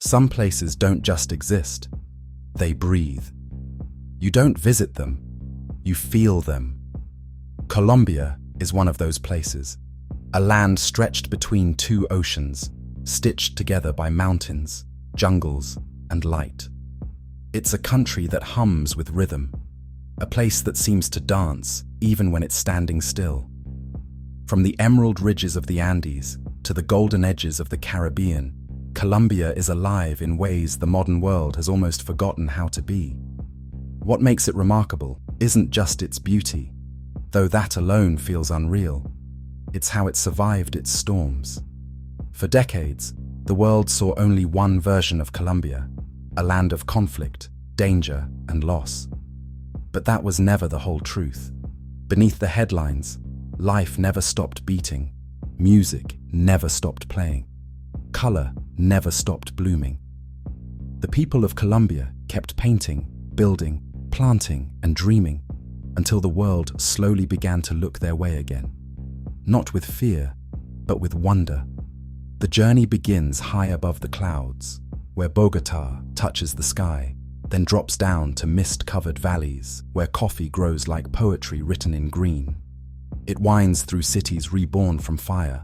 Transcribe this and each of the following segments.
Some places don't just exist, they breathe. You don't visit them, you feel them. Colombia is one of those places, a land stretched between two oceans, stitched together by mountains, jungles, and light. It's a country that hums with rhythm, a place that seems to dance even when it's standing still. From the emerald ridges of the Andes to the golden edges of the Caribbean, Colombia is alive in ways the modern world has almost forgotten how to be. What makes it remarkable isn't just its beauty, though that alone feels unreal. It's how it survived its storms. For decades, the world saw only one version of Colombia, a land of conflict, danger, and loss. But that was never the whole truth. Beneath the headlines, life never stopped beating, music never stopped playing, color never stopped blooming. The people of Colombia kept painting, building, planting, and dreaming until the world slowly began to look their way again. Not with fear, but with wonder. The journey begins high above the clouds, where Bogotá touches the sky, then drops down to mist-covered valleys where coffee grows like poetry written in green. It winds through cities reborn from fire,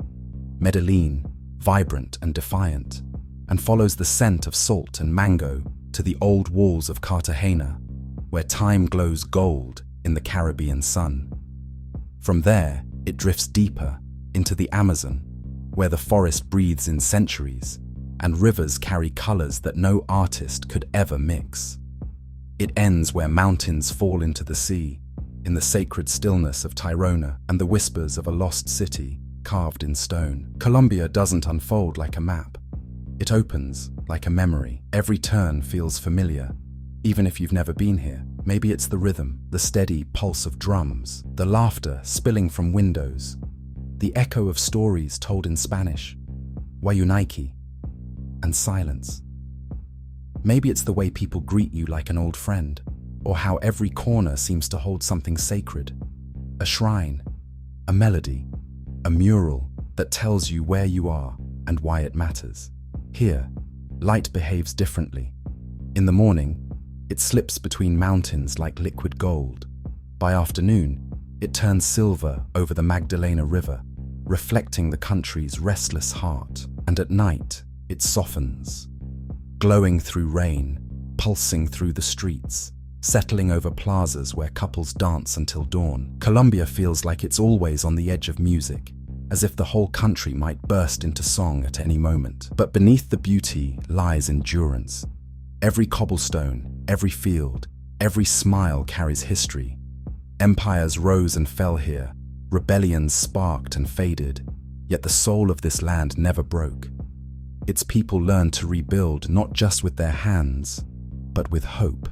Medellin, vibrant and defiant, and follows the scent of salt and mango to the old walls of Cartagena, where time glows gold in the Caribbean sun. From there, it drifts deeper into the Amazon, where the forest breathes in centuries, and rivers carry colors that no artist could ever mix. It ends where mountains fall into the sea, in the sacred stillness of Tirona and the whispers of a lost city carved in stone. Colombia doesn't unfold like a map. It opens like a memory. Every turn feels familiar, even if you've never been here. Maybe it's the rhythm, the steady pulse of drums, the laughter spilling from windows, the echo of stories told in Spanish, Wayunaiki, and silence. Maybe it's the way people greet you like an old friend, or how every corner seems to hold something sacred, a shrine, a melody, a mural that tells you where you are and why it matters. Here, light behaves differently. In the morning, it slips between mountains like liquid gold. By afternoon, it turns silver over the Magdalena River, reflecting the country's restless heart. And at night, it softens, glowing through rain, pulsing through the streets, settling over plazas where couples dance until dawn. Colombia feels like it's always on the edge of music, as if the whole country might burst into song at any moment. But beneath the beauty lies endurance. Every cobblestone, every field, every smile carries history. Empires rose and fell here, rebellions sparked and faded, yet the soul of this land never broke. Its people learned to rebuild not just with their hands, but with hope,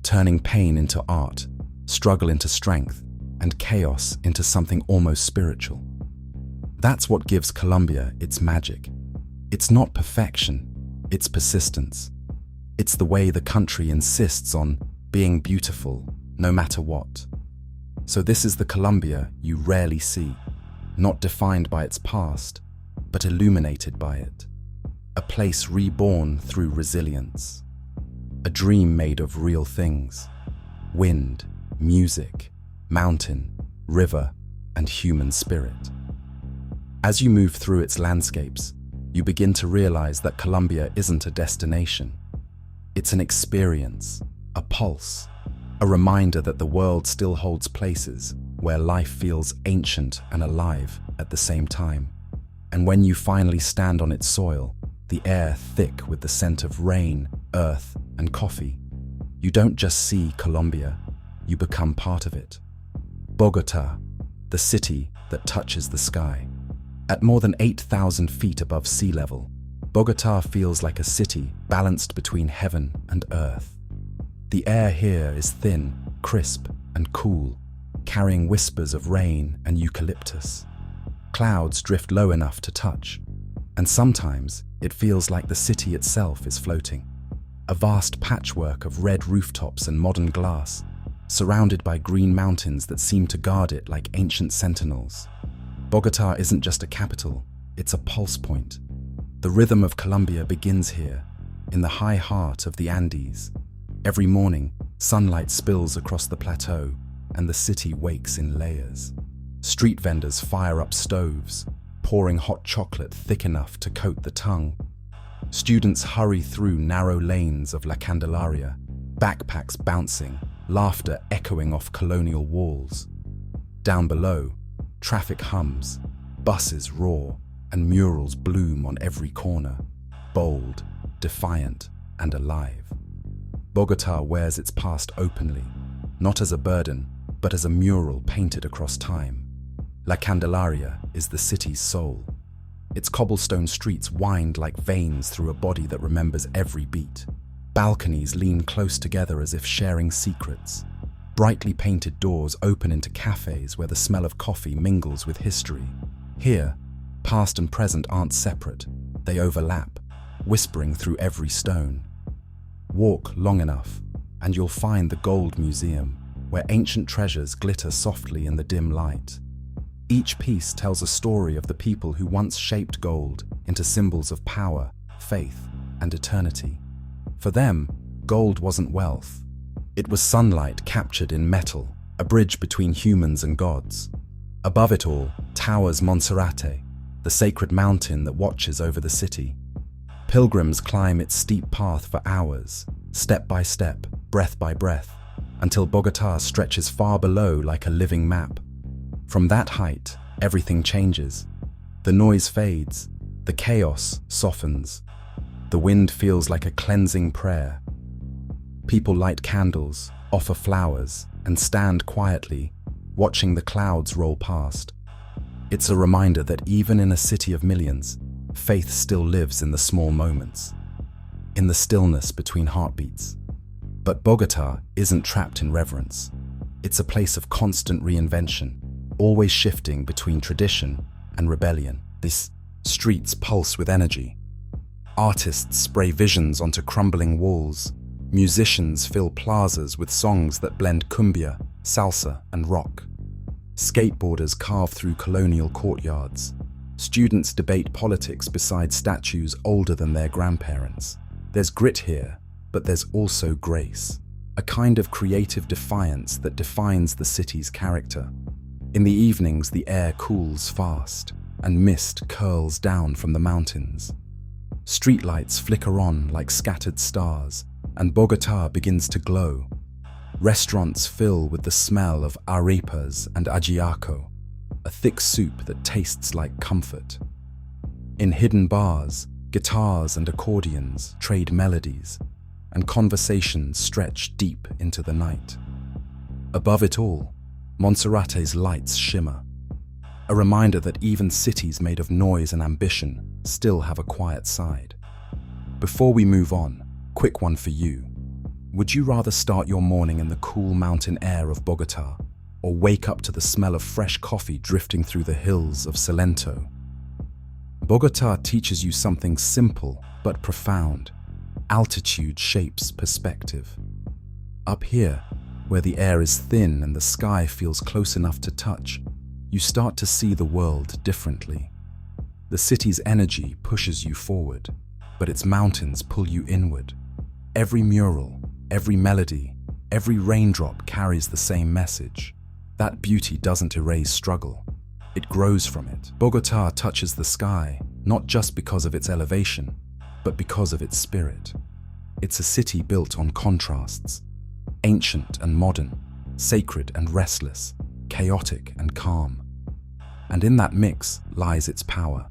turning pain into art, struggle into strength, and chaos into something almost spiritual. That's what gives Colombia its magic. It's not perfection, it's persistence. It's the way the country insists on being beautiful, no matter what. So this is the Colombia you rarely see, not defined by its past, but illuminated by it. A place reborn through resilience. A dream made of real things. Wind, music, mountain, river, and human spirit. As you move through its landscapes, you begin to realize that Colombia isn't a destination. It's an experience, a pulse, a reminder that the world still holds places where life feels ancient and alive at the same time. And when you finally stand on its soil, the air thick with the scent of rain, earth, and coffee, you don't just see Colombia, you become part of it. Bogotá, the city that touches the sky. At more than 8,000 feet above sea level, Bogotá feels like a city balanced between heaven and earth. The air here is thin, crisp, and cool, carrying whispers of rain and eucalyptus. Clouds drift low enough to touch, and sometimes it feels like the city itself is floating. A vast patchwork of red rooftops and modern glass, surrounded by green mountains that seem to guard it like ancient sentinels. Bogotá isn't just a capital, it's a pulse point. The rhythm of Colombia begins here, in the high heart of the Andes. Every morning, sunlight spills across the plateau, and the city wakes in layers. Street vendors fire up stoves, pouring hot chocolate thick enough to coat the tongue. Students hurry through narrow lanes of La Candelaria, backpacks bouncing, laughter echoing off colonial walls. Down below, traffic hums, buses roar, and murals bloom on every corner, bold, defiant, and alive. Bogotá wears its past openly, not as a burden, but as a mural painted across time. La Candelaria is the city's soul. Its cobblestone streets wind like veins through a body that remembers every beat. Balconies lean close together as if sharing secrets. Brightly painted doors open into cafes where the smell of coffee mingles with history. Here, past and present aren't separate, they overlap, whispering through every stone. Walk long enough, and you'll find the Gold Museum, where ancient treasures glitter softly in the dim light. Each piece tells a story of the people who once shaped gold into symbols of power, faith, and eternity. For them, gold wasn't wealth. It was sunlight captured in metal, a bridge between humans and gods. Above it all towers Monserrate, the sacred mountain that watches over the city. Pilgrims climb its steep path for hours, step by step, breath by breath, until Bogotá stretches far below like a living map. From that height, everything changes. The noise fades, the chaos softens. The wind feels like a cleansing prayer. People light candles, offer flowers, and stand quietly, watching the clouds roll past. It's a reminder that even in a city of millions, faith still lives in the small moments, in the stillness between heartbeats. But Bogotá isn't trapped in reverence. It's a place of constant reinvention, always shifting between tradition and rebellion. These streets pulse with energy. Artists spray visions onto crumbling walls. Musicians fill plazas with songs that blend cumbia, salsa, and rock. Skateboarders carve through colonial courtyards. Students debate politics beside statues older than their grandparents. There's grit here, but there's also grace, a kind of creative defiance that defines the city's character. In the evenings, the air cools fast, and mist curls down from the mountains. Streetlights flicker on like scattered stars, and Bogotá begins to glow. Restaurants fill with the smell of arepas and ajiaco, a thick soup that tastes like comfort. In hidden bars, guitars and accordions trade melodies, and conversations stretch deep into the night. Above it all, Monserrate's lights shimmer, a reminder that even cities made of noise and ambition still have a quiet side. Before we move on, quick one for you. Would you rather start your morning in the cool mountain air of Bogotá, or wake up to the smell of fresh coffee drifting through the hills of Salento? Bogotá teaches you something simple but profound. Altitude shapes perspective. Up here, where the air is thin and the sky feels close enough to touch, you start to see the world differently. The city's energy pushes you forward, but its mountains pull you inward. Every mural, every melody, every raindrop carries the same message. That beauty doesn't erase struggle. It grows from it. Bogotá touches the sky, not just because of its elevation, but because of its spirit. It's a city built on contrasts, ancient and modern, sacred and restless, chaotic and calm. And in that mix lies its power.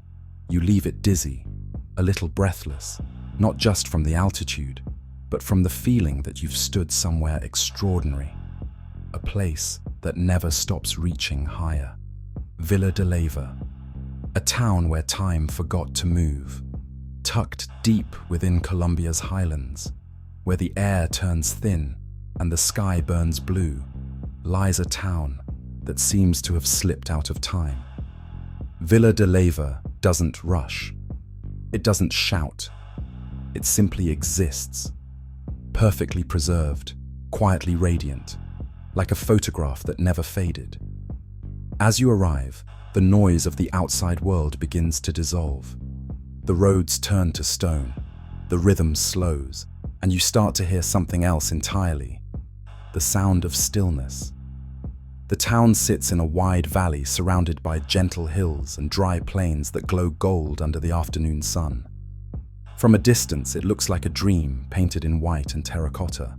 You leave it dizzy, a little breathless, not just from the altitude, but from the feeling that you've stood somewhere extraordinary, a place that never stops reaching higher. Villa de Leyva, a town where time forgot to move, tucked deep within Colombia's highlands, where the air turns thin and the sky burns blue, lies a town that seems to have slipped out of time. Villa de Leyva doesn't rush. It doesn't shout. It simply exists, perfectly preserved, quietly radiant, like a photograph that never faded. As you arrive, the noise of the outside world begins to dissolve. The roads turn to stone. The rhythm slows, and you start to hear something else entirely: the sound of stillness. The town sits in a wide valley surrounded by gentle hills and dry plains that glow gold under the afternoon sun. From a distance, it looks like a dream painted in white and terracotta.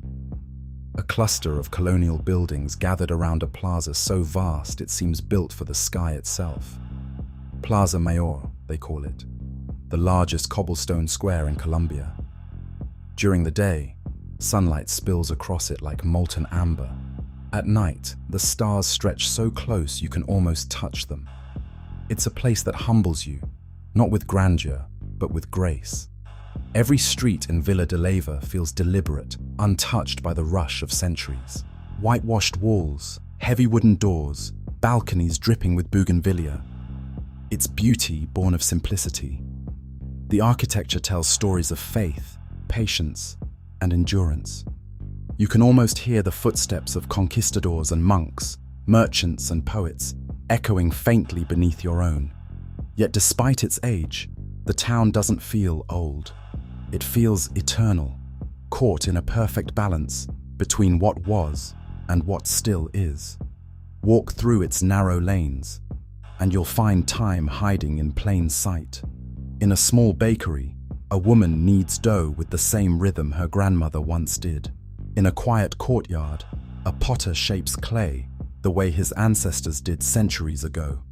A cluster of colonial buildings gathered around a plaza so vast it seems built for the sky itself. Plaza Mayor, they call it, the largest cobblestone square in Colombia. During the day, sunlight spills across it like molten amber. At night, the stars stretch so close you can almost touch them. It's a place that humbles you, not with grandeur, but with grace. Every street in Villa de Leyva feels deliberate, untouched by the rush of centuries. Whitewashed walls, heavy wooden doors, balconies dripping with bougainvillea. It's beauty born of simplicity. The architecture tells stories of faith, patience, and endurance. You can almost hear the footsteps of conquistadors and monks, merchants and poets, echoing faintly beneath your own. Yet despite its age, the town doesn't feel old. It feels eternal, caught in a perfect balance between what was and what still is. Walk through its narrow lanes, and you'll find time hiding in plain sight. In a small bakery, a woman kneads dough with the same rhythm her grandmother once did. In a quiet courtyard, a potter shapes clay the way his ancestors did centuries ago.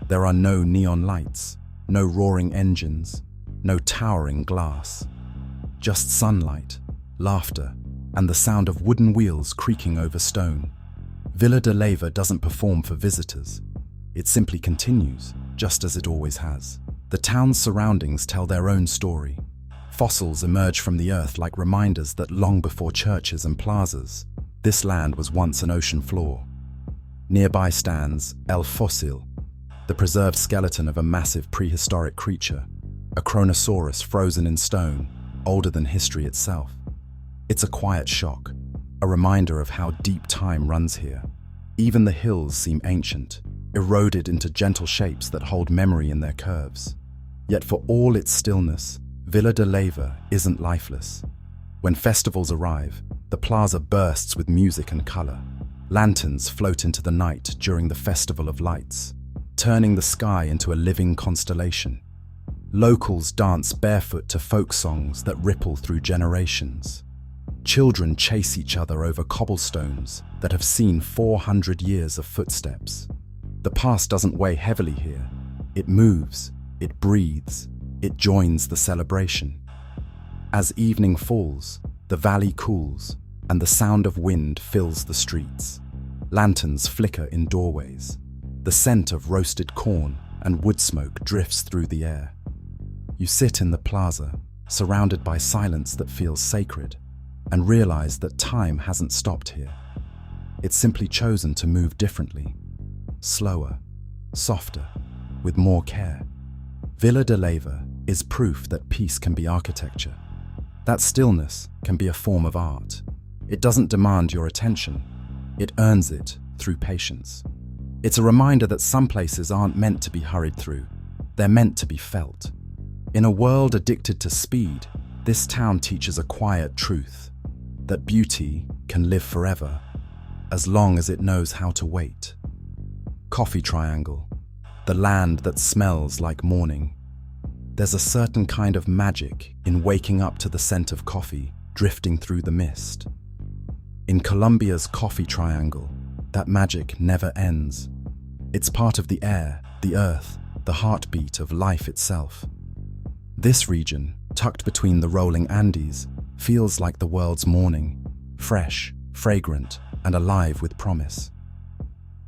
There are no neon lights, no roaring engines, no towering glass. Just sunlight, laughter, and the sound of wooden wheels creaking over stone. Villa de Leyva doesn't perform for visitors. It simply continues, just as it always has. The town's surroundings tell their own story. Fossils emerge from the earth like reminders that long before churches and plazas, this land was once an ocean floor. Nearby stands El Fossil, the preserved skeleton of a massive prehistoric creature, a Kronosaurus frozen in stone, older than history itself. It's a quiet shock, a reminder of how deep time runs here. Even the hills seem ancient, eroded into gentle shapes that hold memory in their curves. Yet for all its stillness, Villa de Leyva isn't lifeless. When festivals arrive, the plaza bursts with music and color. Lanterns float into the night during the Festival of Lights, turning the sky into a living constellation. Locals dance barefoot to folk songs that ripple through generations. Children chase each other over cobblestones that have seen 400 years of footsteps. The past doesn't weigh heavily here. It moves, it breathes, it joins the celebration. As evening falls, the valley cools, and the sound of wind fills the streets. Lanterns flicker in doorways. The scent of roasted corn and wood smoke drifts through the air. You sit in the plaza, surrounded by silence that feels sacred, and realize that time hasn't stopped here. It's simply chosen to move differently, slower, softer, with more care. Villa de Leyva is proof that peace can be architecture. That stillness can be a form of art. It doesn't demand your attention. It earns it through patience. It's a reminder that some places aren't meant to be hurried through. They're meant to be felt. In a world addicted to speed, this town teaches a quiet truth, that beauty can live forever, as long as it knows how to wait. Coffee Triangle, the land that smells like morning. There's a certain kind of magic in waking up to the scent of coffee drifting through the mist. In Colombia's Coffee Triangle, that magic never ends. It's part of the air, the earth, the heartbeat of life itself. This region, tucked between the rolling Andes, feels like the world's morning, fresh, fragrant, and alive with promise.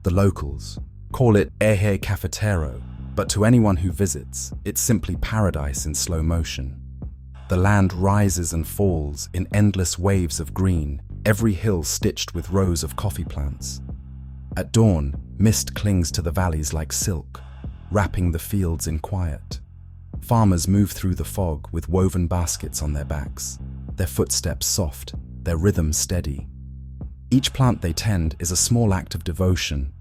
The locals call it Eje Cafetero, but to anyone who visits, it's simply paradise in slow motion. The land rises and falls in endless waves of green, every hill stitched with rows of coffee plants. At dawn, mist clings to the valleys like silk, wrapping the fields in quiet. Farmers move through the fog with woven baskets on their backs, their footsteps soft, their rhythm steady. Each plant they tend is a small act of devotion,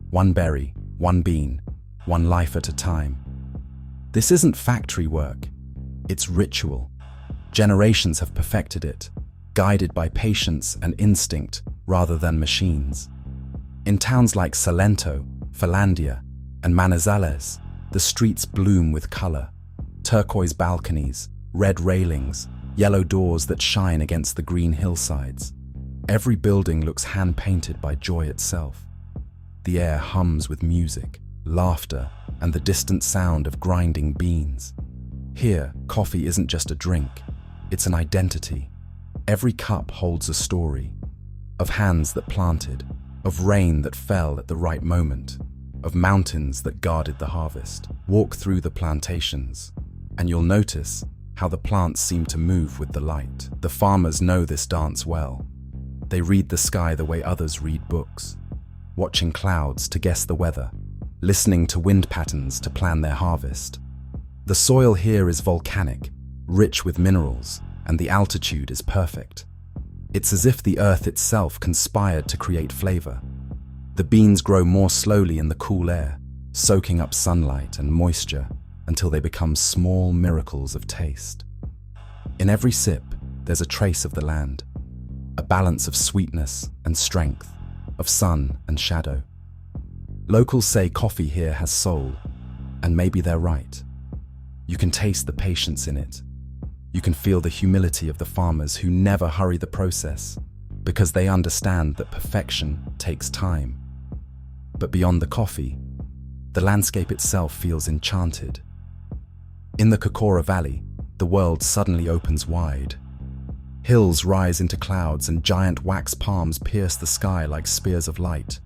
one berry, one bean, one life at a time. This isn't factory work, it's ritual. Generations have perfected it, guided by patience and instinct rather than machines. In towns like Salento, Finlandia, and Manizales, the streets bloom with color. Turquoise balconies, red railings, yellow doors that shine against the green hillsides. Every building looks hand-painted by joy itself. The air hums with music, laughter, and the distant sound of grinding beans. Here, coffee isn't just a drink, it's an identity. Every cup holds a story, of hands that planted, of rain that fell at the right moment, of mountains that guarded the harvest. Walk through the plantations, and you'll notice how the plants seem to move with the light. The farmers know this dance well. They read the sky the way others read books, watching clouds to guess the weather, listening to wind patterns to plan their harvest. The soil here is volcanic, rich with minerals, and the altitude is perfect. It's as if the earth itself conspired to create flavor. The beans grow more slowly in the cool air, soaking up sunlight and moisture until they become small miracles of taste. In every sip, there's a trace of the land, a balance of sweetness and strength, of sun and shadow. Locals say coffee here has soul, and maybe they're right. You can taste the patience in it. You can feel the humility of the farmers who never hurry the process because they understand that perfection takes time. But beyond the coffee, the landscape itself feels enchanted. In the Cocora Valley, the world suddenly opens wide. Hills rise into clouds and giant wax palms pierce the sky like spears of light.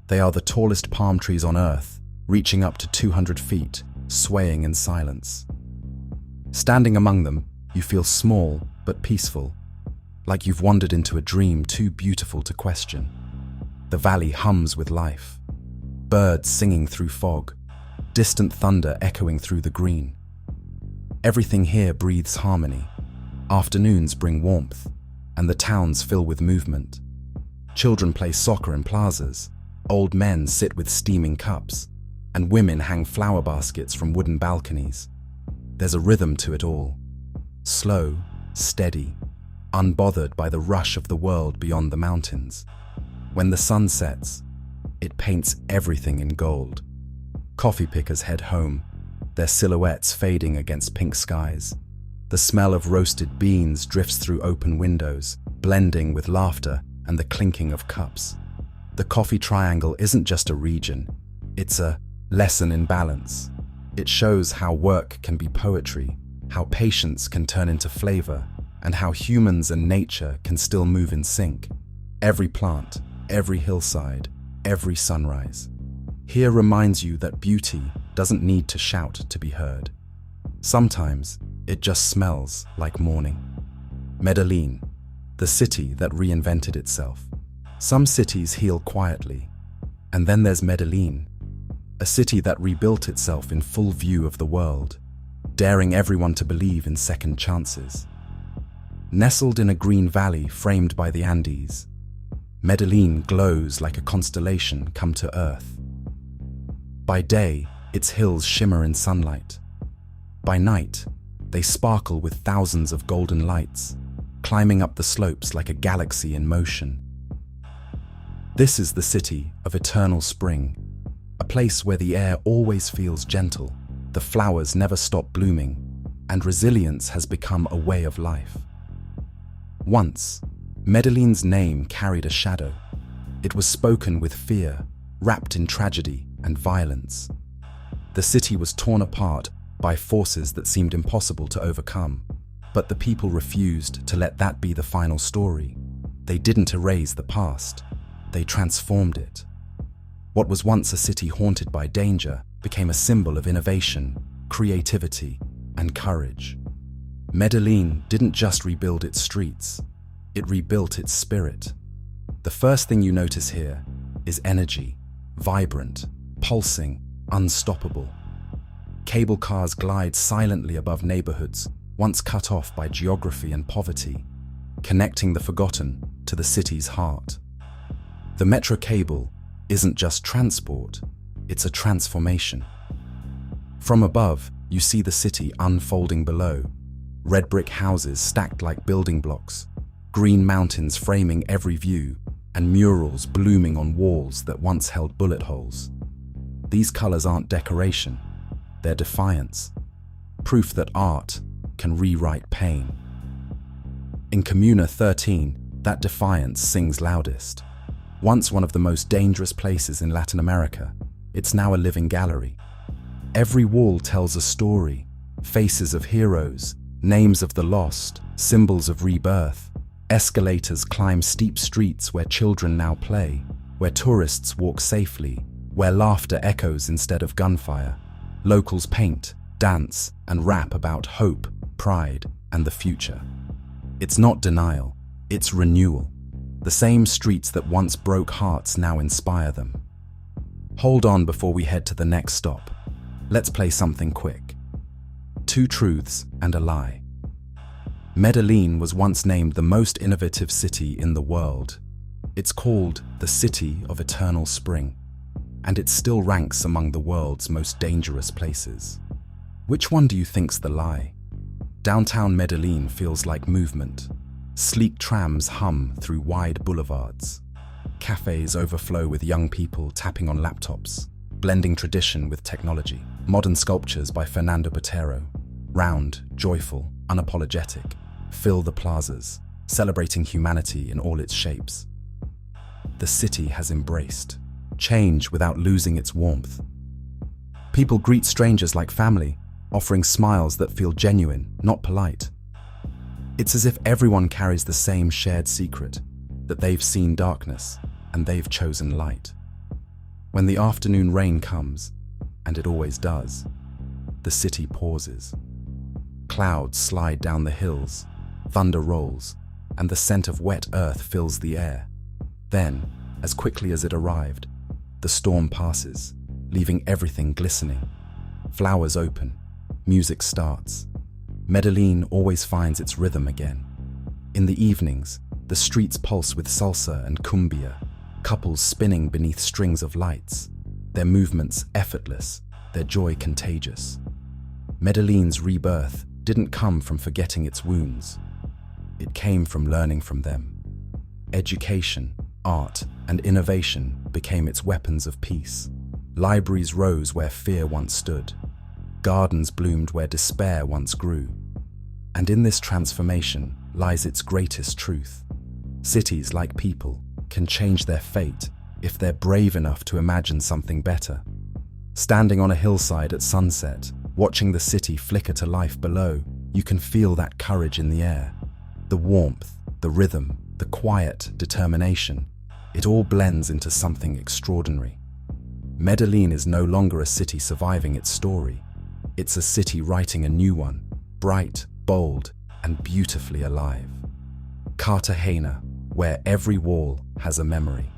They are the tallest palm trees on earth, reaching up to 200 feet, swaying in silence. Standing among them, you feel small but peaceful, like you've wandered into a dream too beautiful to question. The valley hums with life, birds singing through fog, distant thunder echoing through the green. Everything here breathes harmony. Afternoons bring warmth, and the towns fill with movement. Children play soccer in plazas, old men sit with steaming cups, and women hang flower baskets from wooden balconies. There's a rhythm to it all. Slow, steady, unbothered by the rush of the world beyond the mountains. When the sun sets, it paints everything in gold. Coffee pickers head home, their silhouettes fading against pink skies. The smell of roasted beans drifts through open windows, blending with laughter and the clinking of cups. The Coffee Triangle isn't just a region, it's a lesson in balance. It shows how work can be poetry, how patience can turn into flavor, and how humans and nature can still move in sync. Every plant, every hillside, every sunrise. Here reminds you that beauty doesn't need to shout to be heard. Sometimes it just smells like morning. Medellin, the city that reinvented itself. Some cities heal quietly, and then there's Medellin, a city that rebuilt itself in full view of the world, daring everyone to believe in second chances. Nestled in a green valley framed by the Andes, Medellin glows like a constellation come to earth. By day, its hills shimmer in sunlight. By night, they sparkle with thousands of golden lights, climbing up the slopes like a galaxy in motion. This is the city of eternal spring, a place where the air always feels gentle, the flowers never stop blooming, and resilience has become a way of life. Once, Medellin's name carried a shadow. It was spoken with fear, wrapped in tragedy and violence. The city was torn apart by forces that seemed impossible to overcome, but the people refused to let that be the final story. They didn't erase the past, they transformed it. What was once a city haunted by danger became a symbol of innovation, creativity, and courage. Medellin didn't just rebuild its streets, it rebuilt its spirit. The first thing you notice here is energy, vibrant, pulsing, unstoppable. Cable cars glide silently above neighborhoods once cut off by geography and poverty, connecting the forgotten to the city's heart. The metro cable isn't just transport, it's a transformation. From above, you see the city unfolding below. red brick houses stacked like building blocks, green mountains framing every view, and murals blooming on walls that once held bullet holes. These colors aren't decoration, they're defiance, proof that art can rewrite pain. In Comuna 13, that defiance sings loudest. Once one of the most dangerous places in Latin America, it's now a living gallery. Every wall tells a story, faces of heroes, names of the lost, symbols of rebirth. Escalators climb steep streets where children now play, where tourists walk safely, where laughter echoes instead of gunfire. Locals paint, dance, and rap about hope, pride, and the future. It's not denial, it's renewal. The same streets that once broke hearts now inspire them. Hold on before we head to the next stop. Let's play something quick. Two truths and a lie. Medellin was once named the most innovative city in the world. It's called the City of Eternal Spring, and it still ranks among the world's most dangerous places. Which one do you think's the lie? Downtown Medellin feels like movement. Sleek trams hum through wide boulevards. Cafes overflow with young people tapping on laptops, blending tradition with technology. Modern sculptures by Fernando Botero, round, joyful, unapologetic, fill the plazas, celebrating humanity in all its shapes. The city has embraced change without losing its warmth. People greet strangers like family, offering smiles that feel genuine, not polite. It's as if everyone carries the same shared secret, that they've seen darkness and they've chosen light. When the afternoon rain comes, and it always does, the city pauses. Clouds slide down the hills, thunder rolls, and the scent of wet earth fills the air. Then, as quickly as it arrived, the storm passes, leaving everything glistening. Flowers open, music starts. Medellin always finds its rhythm again. In the evenings, the streets pulse with salsa and cumbia, couples spinning beneath strings of lights, their movements effortless, their joy contagious. Medellin's rebirth didn't come from forgetting its wounds. It came from learning from them. Education, art, and innovation became its weapons of peace. Libraries rose where fear once stood. Gardens bloomed where despair once grew. And in this transformation lies its greatest truth. Cities, like people, can change their fate if they're brave enough to imagine something better. Standing on a hillside at sunset, watching the city flicker to life below, you can feel that courage in the air. The warmth, the rhythm, the quiet determination, it all blends into something extraordinary. Medellin is no longer a city surviving its story. It's a city writing a new one, bright, bold, and beautifully alive. Cartagena, where every wall has a memory.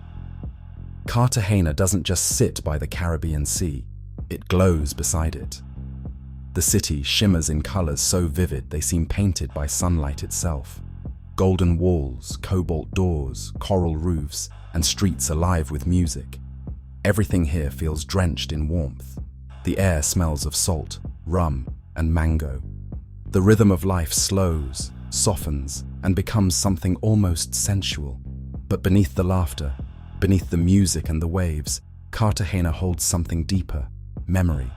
Cartagena doesn't just sit by the Caribbean Sea, it glows beside it. The city shimmers in colors so vivid they seem painted by sunlight itself. Golden walls, cobalt doors, coral roofs, and streets alive with music. Everything here feels drenched in warmth. The air smells of salt, rum, and mango. The rhythm of life slows, softens, and becomes something almost sensual. But beneath the laughter, beneath the music and the waves, Cartagena holds something deeper, memory.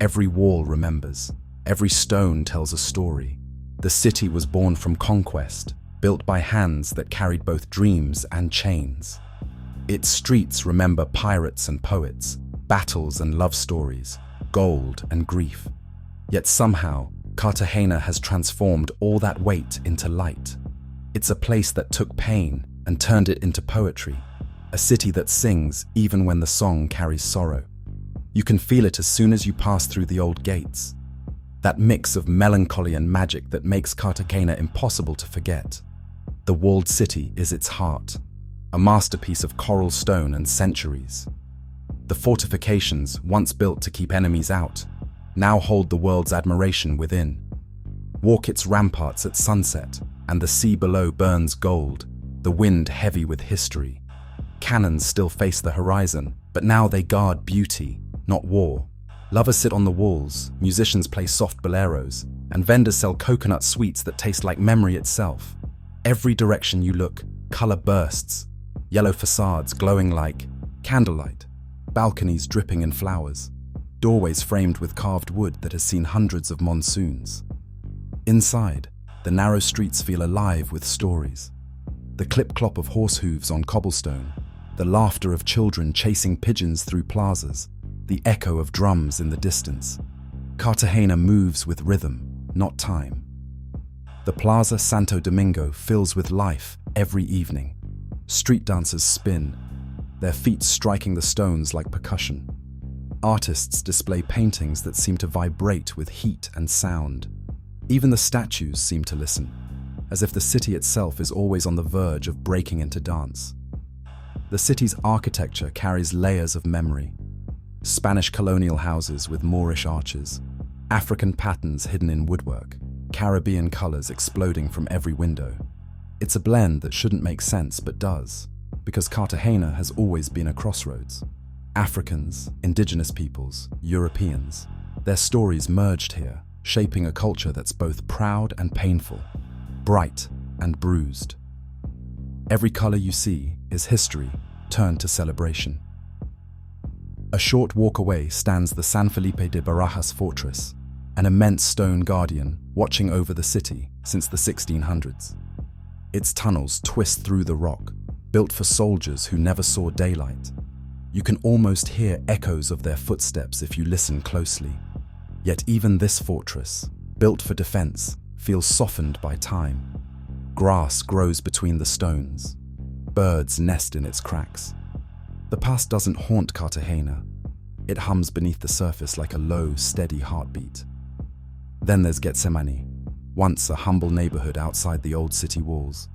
Every wall remembers. Every stone tells a story. The city was born from conquest, built by hands that carried both dreams and chains. Its streets remember pirates and poets, battles and love stories, gold and grief. Yet somehow, Cartagena has transformed all that weight into light. It's a place that took pain and turned it into poetry, a city that sings even when the song carries sorrow. You can feel it as soon as you pass through the old gates. That mix of melancholy and magic that makes Cartagena impossible to forget. The walled city is its heart, a masterpiece of coral stone and centuries. The fortifications, once built to keep enemies out, now hold the world's admiration within. Walk its ramparts at sunset, and the sea below burns gold, the wind heavy with history. Cannons still face the horizon, but now they guard beauty, not war. Lovers sit on the walls, musicians play soft boleros, and vendors sell coconut sweets that taste like memory itself. Every direction you look, color bursts. Yellow facades glowing like candlelight, balconies dripping in flowers, doorways framed with carved wood that has seen hundreds of monsoons. Inside, the narrow streets feel alive with stories. The clip-clop of horse hooves on cobblestone, the laughter of children chasing pigeons through plazas, the echo of drums in the distance. Cartagena moves with rhythm, not time. The Plaza Santo Domingo fills with life every evening. Street dancers spin, their feet striking the stones like percussion. Artists display paintings that seem to vibrate with heat and sound. Even the statues seem to listen, as if the city itself is always on the verge of breaking into dance. The city's architecture carries layers of memory. Spanish colonial houses with Moorish arches, African patterns hidden in woodwork, Caribbean colors exploding from every window. It's a blend that shouldn't make sense but does, because Cartagena has always been a crossroads. Africans, indigenous peoples, Europeans, their stories merged here, shaping a culture that's both proud and painful, bright and bruised. Every color you see is history turned to celebration. A short walk away stands the San Felipe de Barajas fortress, an immense stone guardian watching over the city since the 1600s. Its tunnels twist through the rock, built for soldiers who never saw daylight. You can almost hear echoes of their footsteps if you listen closely. Yet even this fortress, built for defense, feels softened by time. Grass grows between the stones. Birds nest in its cracks. The past doesn't haunt Cartagena. It hums beneath the surface like a low, steady heartbeat. Then there's Getsemani, once a humble neighborhood outside the old city walls,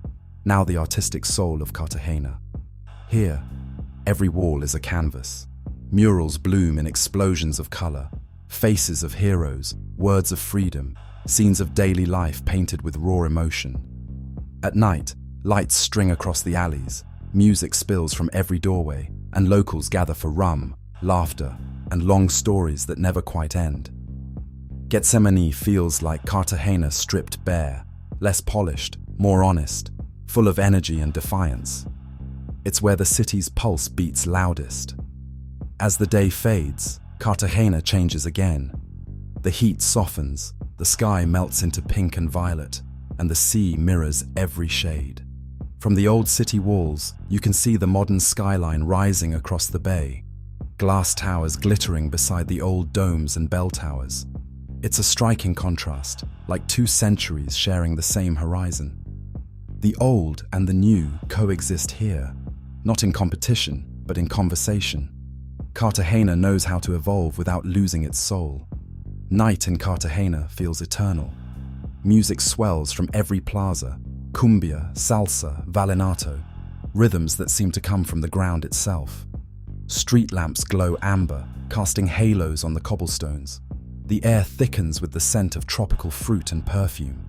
now the artistic soul of Cartagena. Here, every wall is a canvas. Murals bloom in explosions of color, faces of heroes, words of freedom, scenes of daily life painted with raw emotion. At night, lights string across the alleys, music spills from every doorway, and locals gather for rum, laughter, and long stories that never quite end. Getsemani feels like Cartagena stripped bare, less polished, more honest, full of energy and defiance. It's where the city's pulse beats loudest. As the day fades, Cartagena changes again. The heat softens, the sky melts into pink and violet, and the sea mirrors every shade. From the old city walls, you can see the modern skyline rising across the bay, glass towers glittering beside the old domes and bell towers. It's a striking contrast, like two centuries sharing the same horizon. The old and the new coexist here, not in competition, but in conversation. Cartagena knows how to evolve without losing its soul. Night in Cartagena feels eternal. Music swells from every plaza, cumbia, salsa, vallenato, rhythms that seem to come from the ground itself. Street lamps glow amber, casting halos on the cobblestones. The air thickens with the scent of tropical fruit and perfume.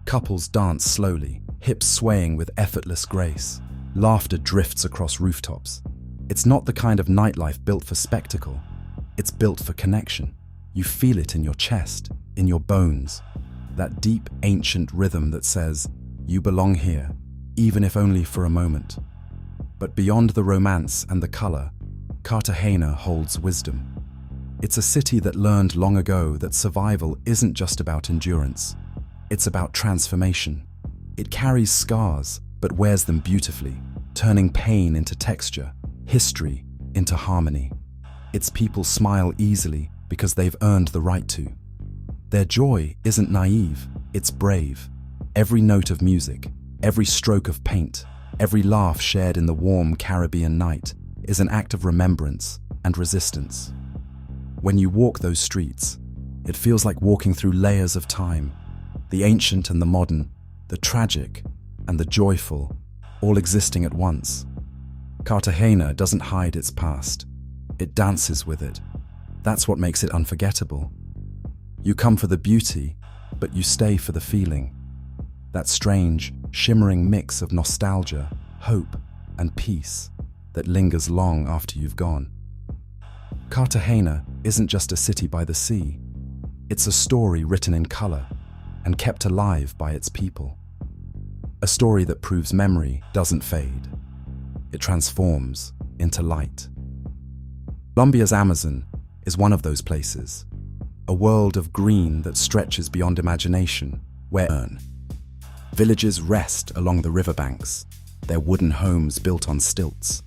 Couples dance slowly, hips swaying with effortless grace. Laughter drifts across rooftops. It's not the kind of nightlife built for spectacle. It's built for connection. You feel it in your chest, in your bones. That deep, ancient rhythm that says, you belong here, even if only for a moment. But beyond the romance and the color, Cartagena holds wisdom. It's a city that learned long ago that survival isn't just about endurance. It's about transformation. It carries scars, but wears them beautifully, turning pain into texture, history into harmony. Its people smile easily because they've earned the right to. Their joy isn't naive, it's brave. Every note of music, every stroke of paint, every laugh shared in the warm Caribbean night is an act of remembrance and resistance. When you walk those streets, it feels like walking through layers of time, the ancient and the modern, the tragic and the joyful, all existing at once. Cartagena doesn't hide its past, it dances with it. That's what makes it unforgettable. You come for the beauty, but you stay for the feeling. That strange, shimmering mix of nostalgia, hope, and peace that lingers long after you've gone. Cartagena isn't just a city by the sea. It's a story written in color and kept alive by its people. A story that proves memory doesn't fade. It transforms into light. Colombia's Amazon is one of those places, a world of green that stretches beyond imagination, where villages rest along the riverbanks, their wooden homes built on stilts,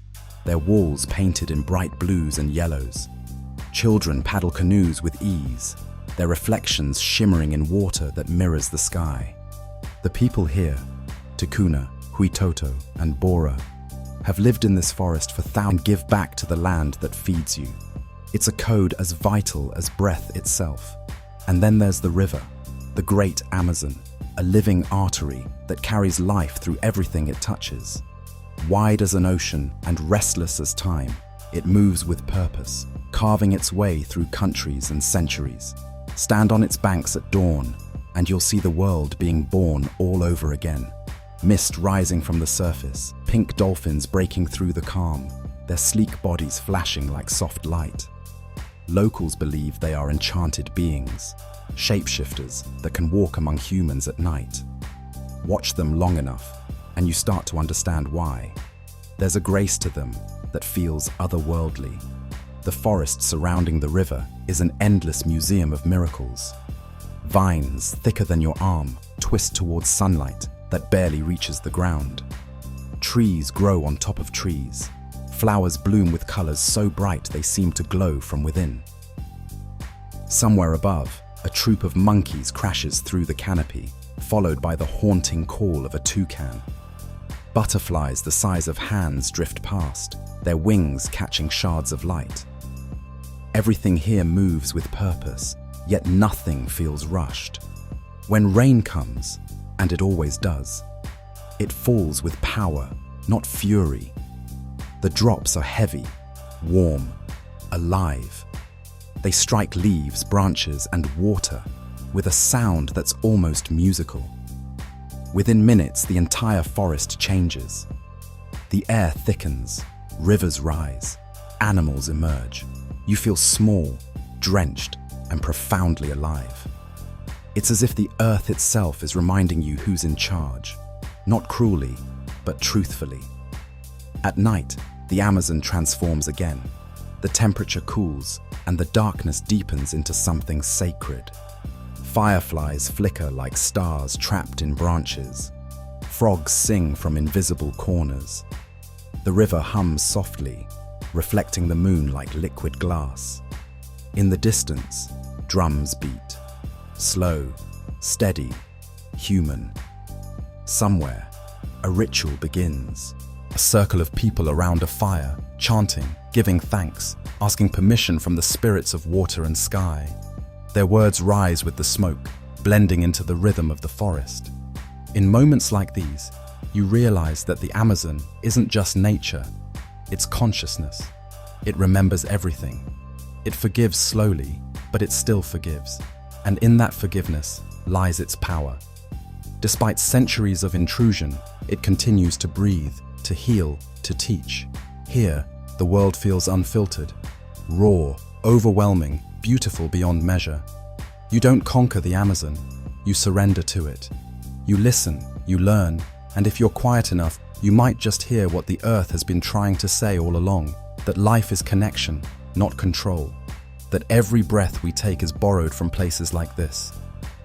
their walls painted in bright blues and yellows. Children paddle canoes with ease, their reflections shimmering in water that mirrors the sky. The people here, Ticuna, Huitoto, and Bora, have lived in this forest for thousands and give back to the land that feeds you. It's a code as vital as breath itself. And then there's the river, the great Amazon, a living artery that carries life through everything it touches. Wide as an ocean and restless as time, it moves with purpose, carving its way through countries and centuries. Stand on its banks at dawn, and you'll see the world being born all over again. Mist rising from the surface, pink dolphins breaking through the calm, their sleek bodies flashing like soft light. Locals believe they are enchanted beings, shapeshifters that can walk among humans at night. Watch them long enough, and you start to understand why. There's a grace to them that feels otherworldly. The forest surrounding the river is an endless museum of miracles. Vines thicker than your arm twist towards sunlight that barely reaches the ground. Trees grow on top of trees. Flowers bloom with colors so bright they seem to glow from within. Somewhere above, a troop of monkeys crashes through the canopy, followed by the haunting call of a toucan. Butterflies the size of hands drift past, their wings catching shards of light. Everything here moves with purpose, yet nothing feels rushed. When rain comes, and it always does, it falls with power, not fury. The drops are heavy, warm, alive. They strike leaves, branches, and water with a sound that's almost musical. Within minutes, the entire forest changes. The air thickens, rivers rise, animals emerge. You feel small, drenched, and profoundly alive. It's as if the earth itself is reminding you who's in charge, not cruelly, but truthfully. At night, the Amazon transforms again. The temperature cools, and the darkness deepens into something sacred. Fireflies flicker like stars trapped in branches. Frogs sing from invisible corners. The river hums softly, reflecting the moon like liquid glass. In the distance, drums beat. Slow, steady, human. Somewhere, a ritual begins. A circle of people around a fire, chanting, giving thanks, asking permission from the spirits of water and sky. Their words rise with the smoke, blending into the rhythm of the forest. In moments like these, you realize that the Amazon isn't just nature, it's consciousness. It remembers everything. It forgives slowly, but it still forgives. And in that forgiveness lies its power. Despite centuries of intrusion, it continues to breathe, to heal, to teach. Here, the world feels unfiltered, raw, overwhelming, beautiful beyond measure. You don't conquer the Amazon, you surrender to it. You listen, you learn, and if you're quiet enough, you might just hear what the earth has been trying to say all along, that life is connection, not control. That every breath we take is borrowed from places like this.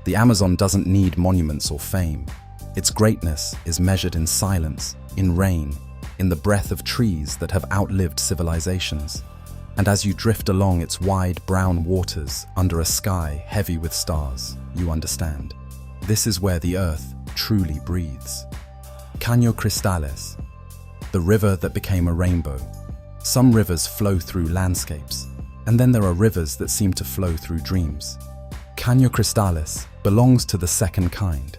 The Amazon doesn't need monuments or fame. Its greatness is measured in silence, in rain, in the breath of trees that have outlived civilizations. And as you drift along its wide brown waters under a sky heavy with stars, you understand. This is where the earth truly breathes. Caño Cristales, the river that became a rainbow. Some rivers flow through landscapes, and then there are rivers that seem to flow through dreams. Caño Cristales belongs to the second kind,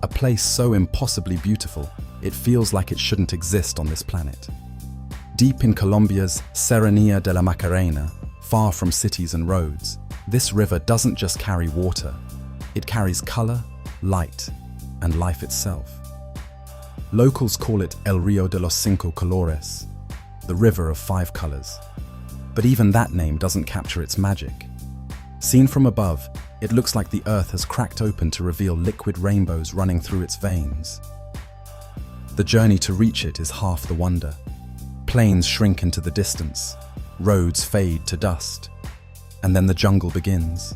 a place so impossibly beautiful, it feels like it shouldn't exist on this planet. Deep in Colombia's Serranía de la Macarena, far from cities and roads, this river doesn't just carry water, it carries color, light, and life itself. Locals call it El Río de los Cinco Colores, the river of 5 colors. But even that name doesn't capture its magic. Seen from above, it looks like the earth has cracked open to reveal liquid rainbows running through its veins. The journey to reach it is half the wonder. Plains shrink into the distance, roads fade to dust, and then the jungle begins.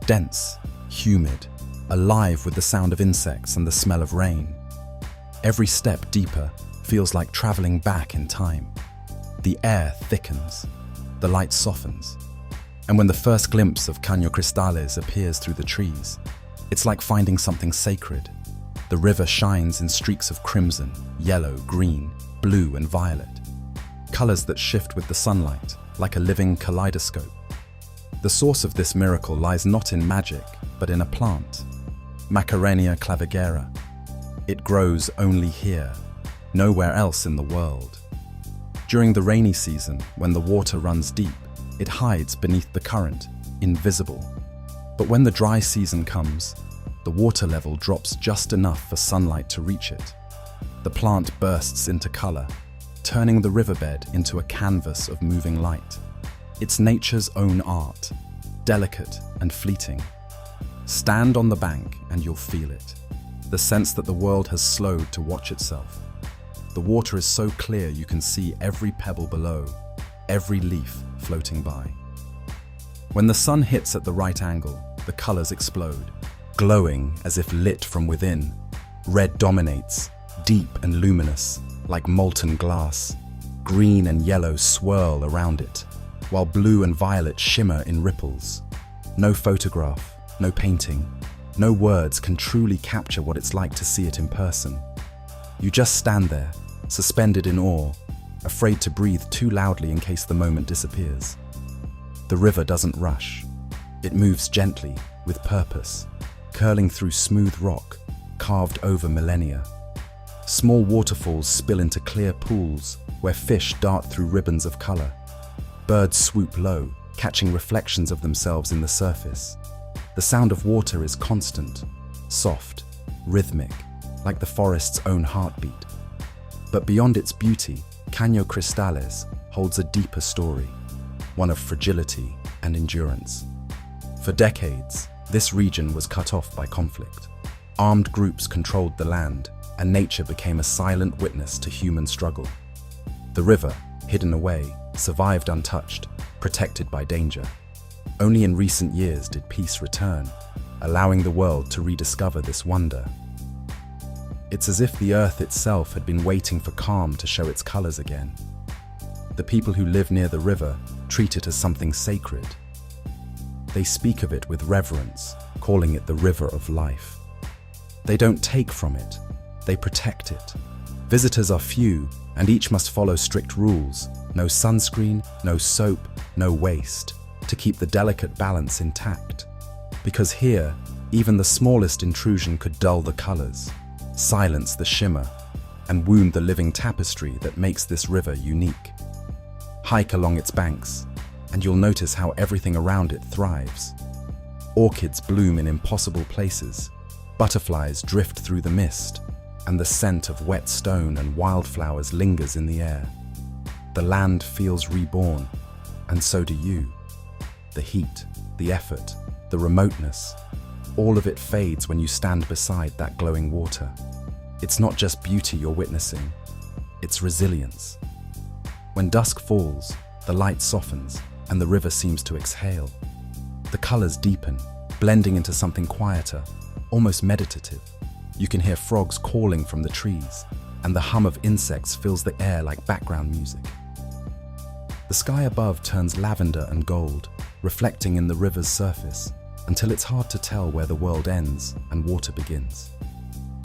Dense, humid, alive with the sound of insects and the smell of rain. Every step deeper feels like traveling back in time. The air thickens, the light softens, and when the first glimpse of Caño Cristales appears through the trees, it's like finding something sacred. The river shines in streaks of crimson, yellow, green, blue, and violet, colors that shift with the sunlight like a living kaleidoscope. The source of this miracle lies not in magic, but in a plant, Macarenia clavigera. It grows only here, nowhere else in the world. During the rainy season, when the water runs deep, it hides beneath the current, invisible. But when the dry season comes, the water level drops just enough for sunlight to reach it. The plant bursts into color, turning the riverbed into a canvas of moving light. It's nature's own art, delicate and fleeting. Stand on the bank and you'll feel it. The sense that the world has slowed to watch itself. The water is so clear you can see every pebble below, every leaf floating by. When the sun hits at the right angle, the colors explode, glowing as if lit from within. Red dominates, deep and luminous, like molten glass. Green and yellow swirl around it, while blue and violet shimmer in ripples. No photograph, no painting, no words can truly capture what it's like to see it in person. You just stand there, suspended in awe, afraid to breathe too loudly in case the moment disappears. The river doesn't rush. It moves gently, with purpose, curling through smooth rock, carved over millennia. Small waterfalls spill into clear pools where fish dart through ribbons of color. Birds swoop low, catching reflections of themselves in the surface. The sound of water is constant, soft, rhythmic, like the forest's own heartbeat. But beyond its beauty, Caño Cristales holds a deeper story, one of fragility and endurance. For decades, this region was cut off by conflict. Armed groups controlled the land, and nature became a silent witness to human struggle. The river, hidden away, survived untouched, protected by danger. Only in recent years did peace return, allowing the world to rediscover this wonder. It's as if the earth itself had been waiting for calm to show its colors again. The people who live near the river treat it as something sacred. They speak of it with reverence, calling it the river of life. They don't take from it, they protect it. Visitors are few, and each must follow strict rules. No sunscreen, no soap, no waste, to keep the delicate balance intact. Because here, even the smallest intrusion could dull the colors, silence the shimmer, and wound the living tapestry that makes this river unique. Hike along its banks, and you'll notice how everything around it thrives. Orchids bloom in impossible places, butterflies drift through the mist, and the scent of wet stone and wildflowers lingers in the air. The land feels reborn, and so do you. The heat, the effort, the remoteness, all of it fades when you stand beside that glowing water. It's not just beauty you're witnessing, it's resilience. When dusk falls, the light softens, and the river seems to exhale. The colors deepen, blending into something quieter, almost meditative. You can hear frogs calling from the trees, and the hum of insects fills the air like background music. The sky above turns lavender and gold, reflecting in the river's surface, until it's hard to tell where the world ends and water begins.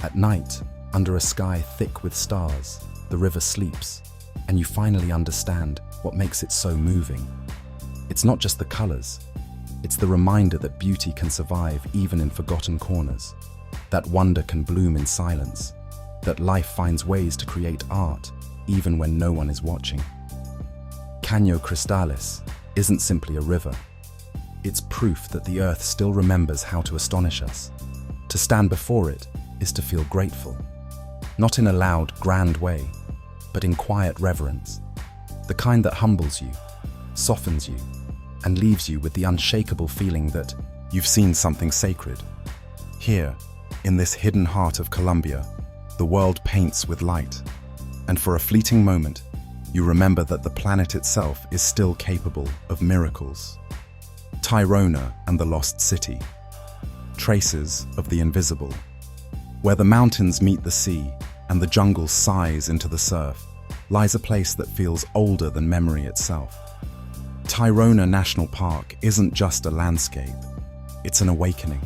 At night, under a sky thick with stars, the river sleeps, and you finally understand what makes it so moving. It's not just the colors, it's the reminder that beauty can survive even in forgotten corners, that wonder can bloom in silence, that life finds ways to create art even when no one is watching. Caño Cristales isn't simply a river. It's proof that the earth still remembers how to astonish us. To stand before it is to feel grateful, not in a loud, grand way, but in quiet reverence, the kind that humbles you, softens you, and leaves you with the unshakable feeling that you've seen something sacred. Here, in this hidden heart of Colombia, the world paints with light, and for a fleeting moment, you remember that the planet itself is still capable of miracles. Tayrona and the Lost City. Traces of the invisible. Where the mountains meet the sea and the jungle sighs into the surf, lies a place that feels older than memory itself. Tayrona National Park isn't just a landscape, it's an awakening.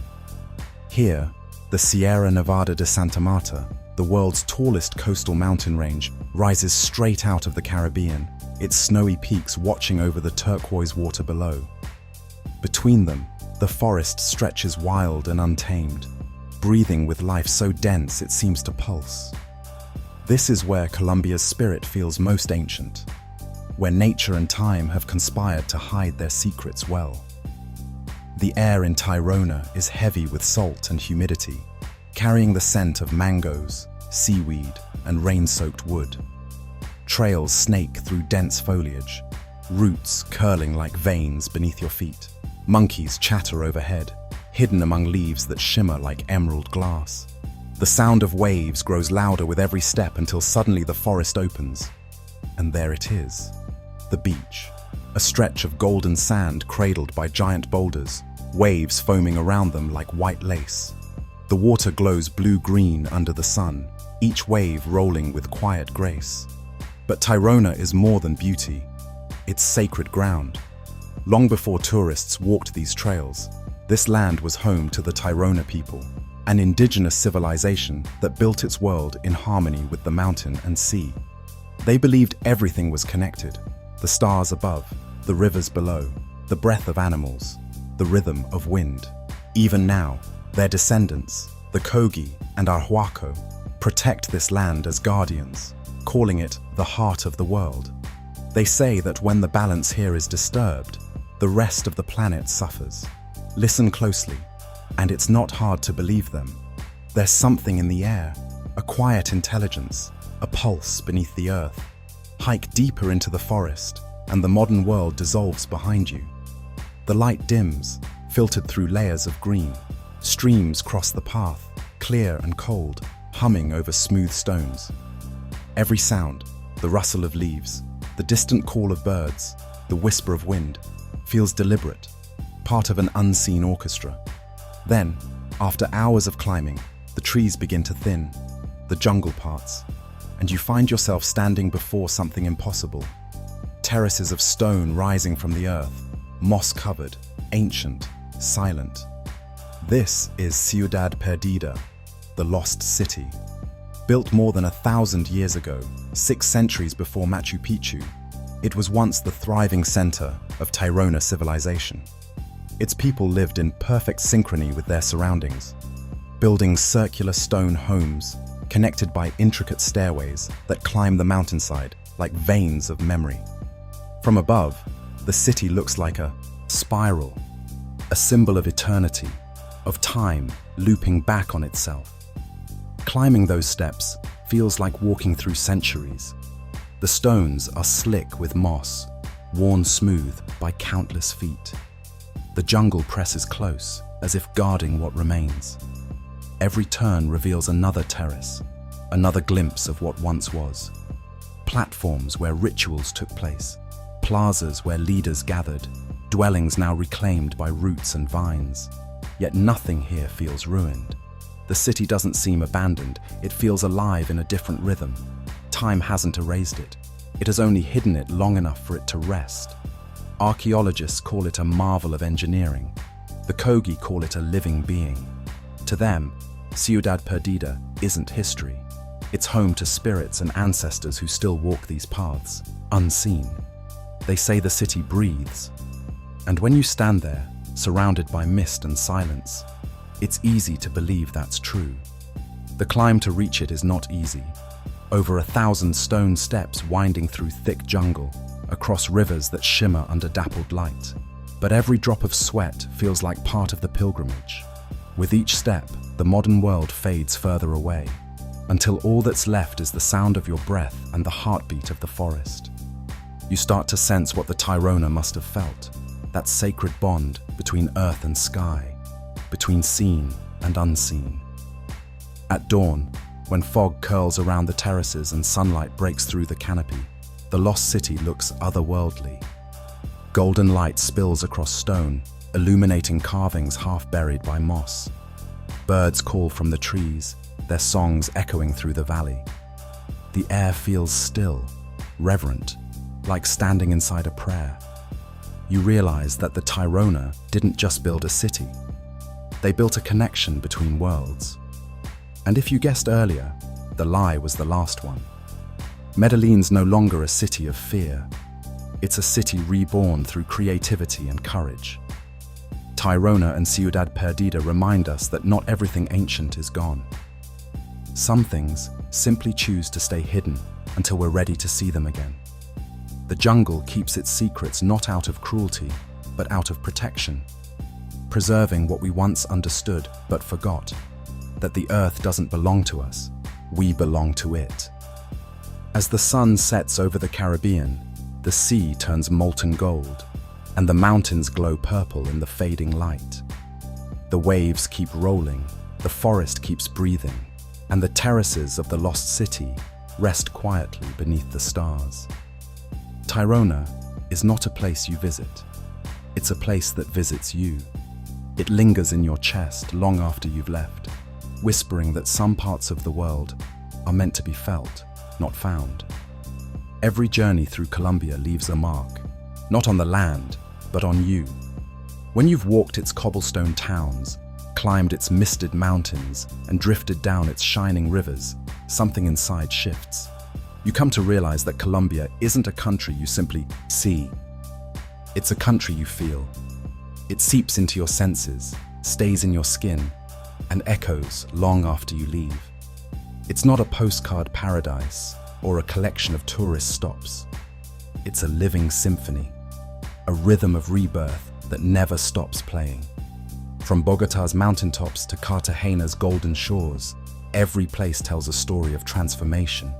Here, the Sierra Nevada de Santa Marta, the world's tallest coastal mountain range, rises straight out of the Caribbean, its snowy peaks watching over the turquoise water below. Between them, the forest stretches wild and untamed, breathing with life so dense it seems to pulse. This is where Colombia's spirit feels most ancient, where nature and time have conspired to hide their secrets well. The air in Tayrona is heavy with salt and humidity, carrying the scent of mangoes, seaweed, and rain-soaked wood. Trails snake through dense foliage, roots curling like veins beneath your feet. Monkeys chatter overhead, hidden among leaves that shimmer like emerald glass. The sound of waves grows louder with every step until suddenly the forest opens. And there it is, the beach. A stretch of golden sand cradled by giant boulders, waves foaming around them like white lace. The water glows blue-green under the sun, each wave rolling with quiet grace. But Tayrona is more than beauty. It's sacred ground. Long before tourists walked these trails, this land was home to the Tayrona people, an indigenous civilization that built its world in harmony with the mountain and sea. They believed everything was connected: the stars above, the rivers below, the breath of animals, the rhythm of wind. Even now, their descendants, the Kogi and Arhuaco, protect this land as guardians, calling it the heart of the world. They say that when the balance here is disturbed, the rest of the planet suffers. Listen closely, and it's not hard to believe them. There's something in the air, a quiet intelligence, a pulse beneath the earth. Hike deeper into the forest, and the modern world dissolves behind you. The light dims, filtered through layers of green. Streams cross the path, clear and cold, humming over smooth stones. Every sound, the rustle of leaves, the distant call of birds, the whisper of wind, feels deliberate, part of an unseen orchestra. Then, after hours of climbing, the trees begin to thin, the jungle parts, and you find yourself standing before something impossible. Terraces of stone rising from the earth, moss-covered, ancient, silent. This is Ciudad Perdida, the lost city. Built more than 1,000 years ago, 6 centuries before Machu Picchu, it was once the thriving center of Tayrona civilization. Its people lived in perfect synchrony with their surroundings, building circular stone homes connected by intricate stairways that climb the mountainside like veins of memory. From above, the city looks like a spiral, a symbol of eternity, of time looping back on itself. Climbing those steps feels like walking through centuries. The stones are slick with moss, worn smooth by countless feet. The jungle presses close, as if guarding what remains. Every turn reveals another terrace, another glimpse of what once was. Platforms where rituals took place, plazas where leaders gathered, dwellings now reclaimed by roots and vines. Yet nothing here feels ruined. The city doesn't seem abandoned, it feels alive in a different rhythm. Time hasn't erased it. It has only hidden it long enough for it to rest. Archaeologists call it a marvel of engineering. The Kogi call it a living being. To them, Ciudad Perdida isn't history. It's home to spirits and ancestors who still walk these paths, unseen. They say the city breathes. And when you stand there, surrounded by mist and silence, it's easy to believe that's true. The climb to reach it is not easy. Over 1,000 stone steps winding through thick jungle, across rivers that shimmer under dappled light. But every drop of sweat feels like part of the pilgrimage. With each step, the modern world fades further away, until all that's left is the sound of your breath and the heartbeat of the forest. You start to sense what the Tirona must have felt, that sacred bond between earth and sky, between seen and unseen. At dawn, when fog curls around the terraces and sunlight breaks through the canopy, the lost city looks otherworldly. Golden light spills across stone, illuminating carvings half buried by moss. Birds call from the trees, their songs echoing through the valley. The air feels still, reverent, like standing inside a prayer. You realize that the Tirona didn't just build a city. They built a connection between worlds. And if you guessed earlier, the lie was the last one. Medellin's no longer a city of fear. It's a city reborn through creativity and courage. Tirona and Ciudad Perdida remind us that not everything ancient is gone. Some things simply choose to stay hidden until we're ready to see them again. The jungle keeps its secrets not out of cruelty, but out of protection, preserving what we once understood but forgot, that the earth doesn't belong to us, we belong to it. As the sun sets over the Caribbean, the sea turns molten gold, and the mountains glow purple in the fading light. The waves keep rolling, the forest keeps breathing, and the terraces of the lost city rest quietly beneath the stars. Tirona is not a place you visit. It's a place that visits you. It lingers in your chest long after you've left, whispering that some parts of the world are meant to be felt, not found. Every journey through Colombia leaves a mark, not on the land, but on you. When you've walked its cobblestone towns, climbed its misted mountains, and drifted down its shining rivers, something inside shifts. You come to realize that Colombia isn't a country you simply see. It's a country you feel. It seeps into your senses, stays in your skin, and echoes long after you leave. It's not a postcard paradise or a collection of tourist stops. It's a living symphony, a rhythm of rebirth that never stops playing. From Bogota's mountaintops to Cartagena's golden shores, every place tells a story of transformation.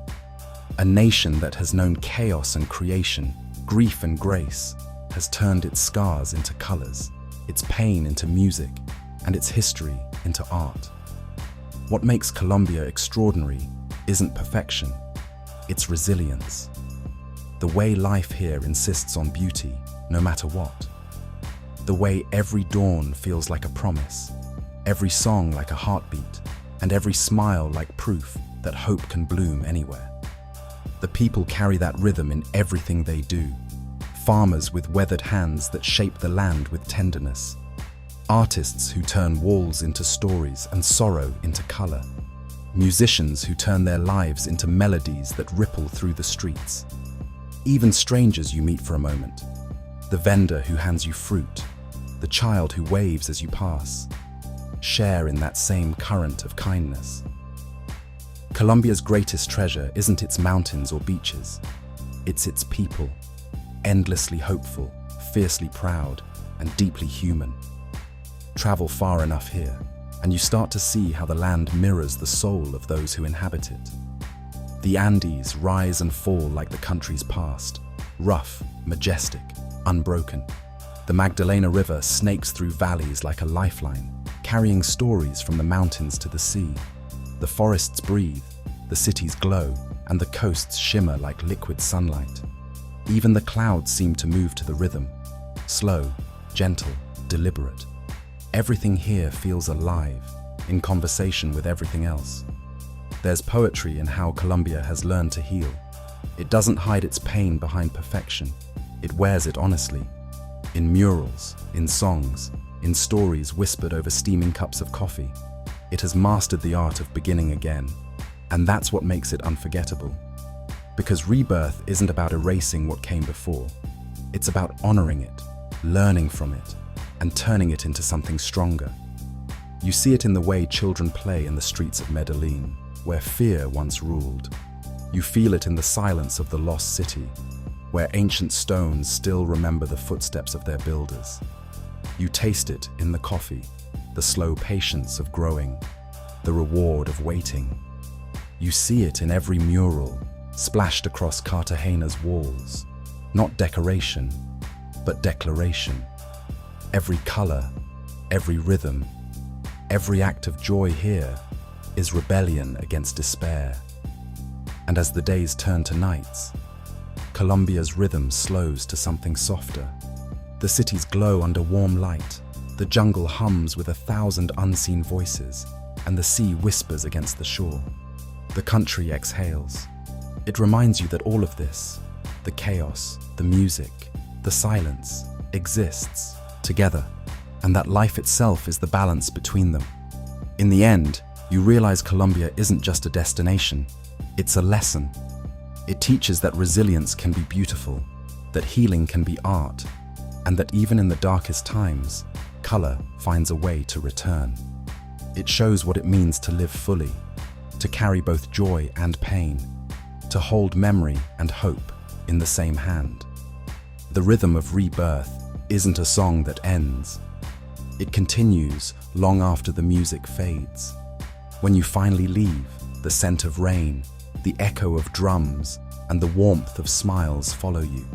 A nation that has known chaos and creation, grief and grace, has turned its scars into colors, its pain into music, and its history into art. What makes Colombia extraordinary isn't perfection, it's resilience. The way life here insists on beauty, no matter what. The way every dawn feels like a promise, every song like a heartbeat, and every smile like proof that hope can bloom anywhere. The people carry that rhythm in everything they do. Farmers with weathered hands that shape the land with tenderness. Artists who turn walls into stories and sorrow into color. Musicians who turn their lives into melodies that ripple through the streets. Even strangers you meet for a moment. The vendor who hands you fruit. The child who waves as you pass. Share in that same current of kindness. Colombia's greatest treasure isn't its mountains or beaches. It's its people, endlessly hopeful, fiercely proud, and deeply human. Travel far enough here, and you start to see how the land mirrors the soul of those who inhabit it. The Andes rise and fall like the country's past, rough, majestic, unbroken. The Magdalena River snakes through valleys like a lifeline, carrying stories from the mountains to the sea. The forests breathe, the cities glow, and the coasts shimmer like liquid sunlight. Even the clouds seem to move to the rhythm, slow, gentle, deliberate. Everything here feels alive, in conversation with everything else. There's poetry in how Colombia has learned to heal. It doesn't hide its pain behind perfection. It wears it honestly. In murals, in songs, in stories whispered over steaming cups of coffee. It has mastered the art of beginning again, and that's what makes it unforgettable. Because rebirth isn't about erasing what came before. It's about honoring it, learning from it, and turning it into something stronger. You see it in the way children play in the streets of Medellin, where fear once ruled. You feel it in the silence of the lost city, where ancient stones still remember the footsteps of their builders. You taste it in the coffee, the slow patience of growing, the reward of waiting. You see it in every mural, splashed across Cartagena's walls, Not decoration, but declaration. Every color, every rhythm, every act of joy here is rebellion against despair. And as the days turn to nights, Colombia's rhythm slows to something softer. The cities glow under warm light, the jungle hums with 1,000 unseen voices, and the sea whispers against the shore. The country exhales. It reminds you that all of this, the chaos, the music, the silence, exists together, and that life itself is the balance between them. In the end, you realize Colombia isn't just a destination, it's a lesson. It teaches that resilience can be beautiful, that healing can be art, and that even in the darkest times, color finds a way to return. It shows what it means to live fully, to carry both joy and pain, to hold memory and hope in the same hand. The rhythm of rebirth isn't a song that ends. It continues long after the music fades. When you finally leave, the scent of rain, the echo of drums, and the warmth of smiles follow you.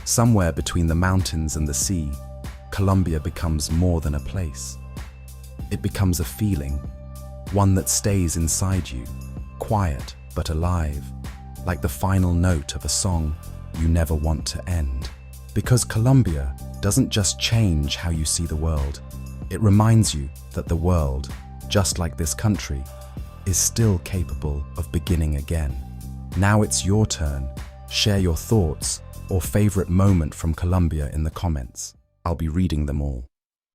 Somewhere between the mountains and the sea, Colombia becomes more than a place. It becomes a feeling, one that stays inside you, quiet but alive, like the final note of a song you never want to end. Because Colombia doesn't just change how you see the world, it reminds you that the world, just like this country, is still capable of beginning again. Now it's your turn. Share your thoughts or favorite moment from Colombia in the comments. I'll be reading them all.